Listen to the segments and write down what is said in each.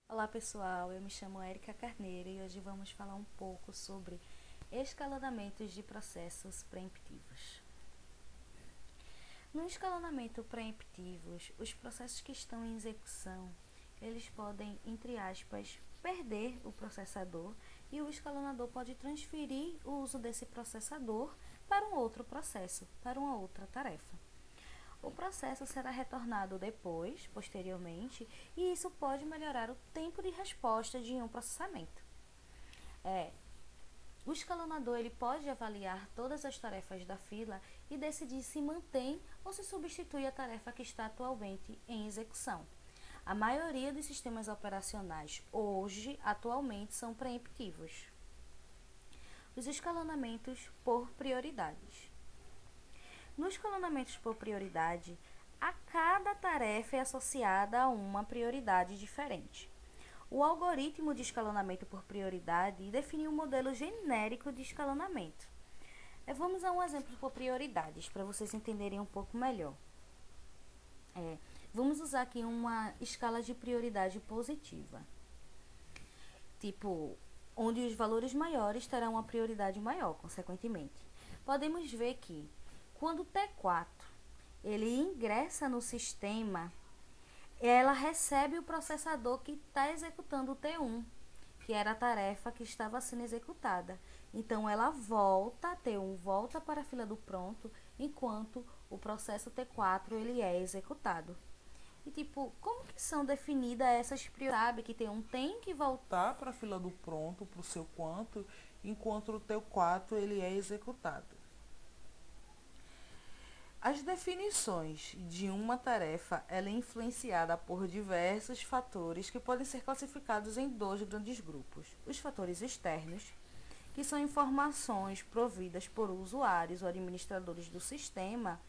Olá pessoal, eu me chamo Érica Carneiro e hoje vamos falar um pouco sobre escalonamentos de processos preemptivos. No escalonamento preemptivos, os processos que estão em execução, eles podem, entre aspas, perder o processador e o escalonador pode transferir o uso desse processador para um outro processo, para uma outra tarefa. O processo será retornado depois, posteriormente, e isso pode melhorar o tempo de resposta de um processamento. O escalonador ele pode avaliar todas as tarefas da fila e decidir se mantém ou se substitui a tarefa que está atualmente em execução. A maioria dos sistemas operacionais atualmente, são preemptivos. Os escalonamentos por prioridades. Nos escalonamentos por prioridade, a cada tarefa é associada a uma prioridade diferente. O algoritmo de escalonamento por prioridade define um modelo genérico de escalonamento. Vamos a um exemplo por prioridades, para vocês entenderem um pouco melhor. Vamos usar aqui uma escala de prioridade positiva. Onde os valores maiores terão uma prioridade maior, consequentemente. Podemos ver que quando o T4 ele ingressa no sistema, ela recebe o processador que está executando o T1, que era a tarefa que estava sendo executada. Então, ela volta, T1 volta para a fila do pronto, enquanto o processo T4 ele é executado. E, como que são definidas essas prioridades? Sabe que T1 tem que voltar para a fila do pronto, para o seu quanto, enquanto o T4 ele é executado. As definições de uma tarefa ela é influenciada por diversos fatores que podem ser classificados em dois grandes grupos. Os fatores externos, que são informações providas por usuários ou administradores do sistema,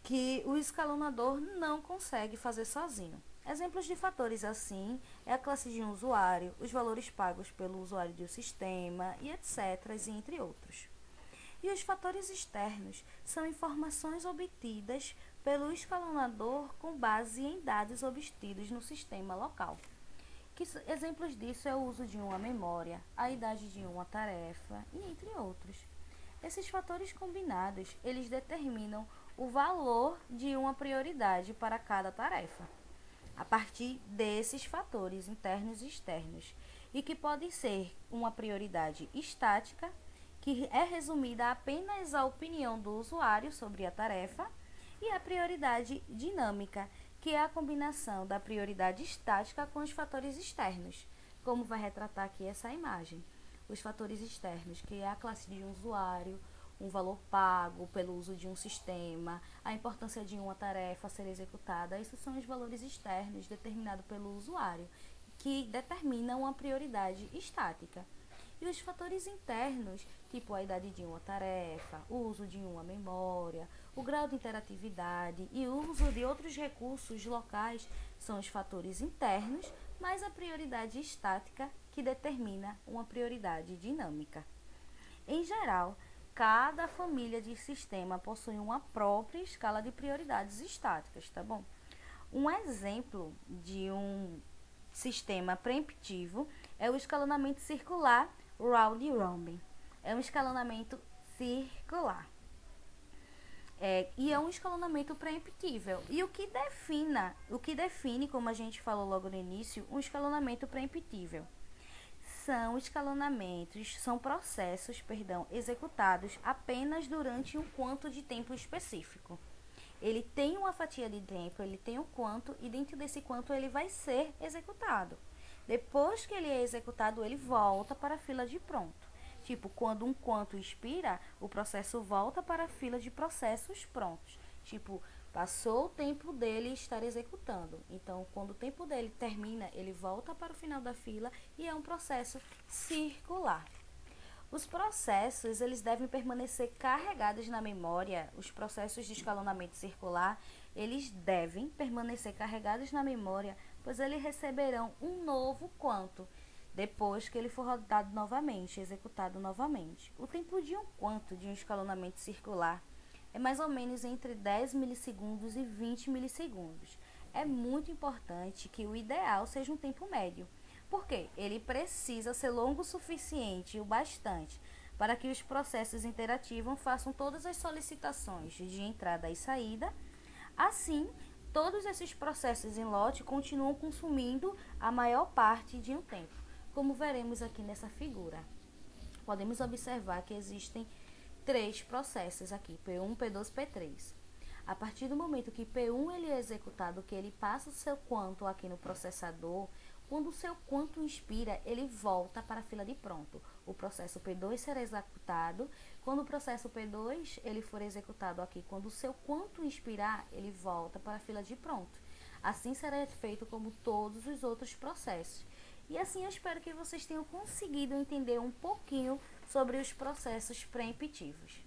que o escalonador não consegue fazer sozinho. Exemplos de fatores assim é a classe de um usuário, os valores pagos pelo usuário do sistema e etc., e entre outros. E os fatores externos são informações obtidas pelo escalonador com base em dados obtidos no sistema local. Exemplos disso é o uso de uma memória, a idade de uma tarefa e entre outros. Esses fatores combinados, eles determinam o valor de uma prioridade para cada tarefa, a partir desses fatores internos e externos, e que pode ser uma prioridade estática, que é resumida apenas à opinião do usuário sobre a tarefa, e a prioridade dinâmica, que é a combinação da prioridade estática com os fatores externos, como vai retratar aqui essa imagem. Os fatores externos, que é a classe de um usuário, um valor pago pelo uso de um sistema, a importância de uma tarefa a ser executada, esses são os valores externos determinados pelo usuário, que determinam uma prioridade estática. E os fatores internos, tipo a idade de uma tarefa, o uso de uma memória, o grau de interatividade e o uso de outros recursos locais, são os fatores internos, mais a prioridade estática, que determina uma prioridade dinâmica. Em geral, cada família de sistema possui uma própria escala de prioridades estáticas, tá bom? Um exemplo de um sistema preemptivo é o escalonamento circular round robin. É um escalonamento circular. E é um escalonamento preemptível. E o que define, como a gente falou logo no início, um escalonamento preemptível? São processos, executados apenas durante um quanto de tempo específico. Ele tem uma fatia de tempo, ele tem um quanto, e dentro desse quanto ele vai ser executado. Depois que ele é executado, ele volta para a fila de pronto. Quando um quanto expira, o processo volta para a fila de processos prontos. Passou o tempo dele estar executando. Então, quando o tempo dele termina, ele volta para o final da fila e é um processo circular. Os processos, eles devem permanecer carregados na memória. Os processos de escalonamento circular, eles devem permanecer carregados na memória, pois eles receberão um novo quanto depois que ele for rodado novamente, executado novamente. O tempo de um quanto de um escalonamento circular é mais ou menos entre 10 milissegundos e 20 milissegundos. é muito importante que o ideal seja um tempo médio. Por quê? Ele precisa ser longo o suficiente e o bastante para que os processos interativos façam todas as solicitações de entrada e saída. Assim, todos esses processos em lote continuam consumindo a maior parte de um tempo, como veremos aqui nessa figura. Podemos observar que existem três processos aqui, P1, P2, P3. A partir do momento que P1 ele é executado, que ele passa o seu quanto aqui no processador, quando o seu quanto inspira, ele volta para a fila de pronto. O processo P2 será executado. Quando o processo P2 ele for executado aqui, quando o seu quanto inspirar, ele volta para a fila de pronto. Assim será feito como todos os outros processos. E assim eu espero que vocês tenham conseguido entender um pouquinho sobre os processos preemptivos.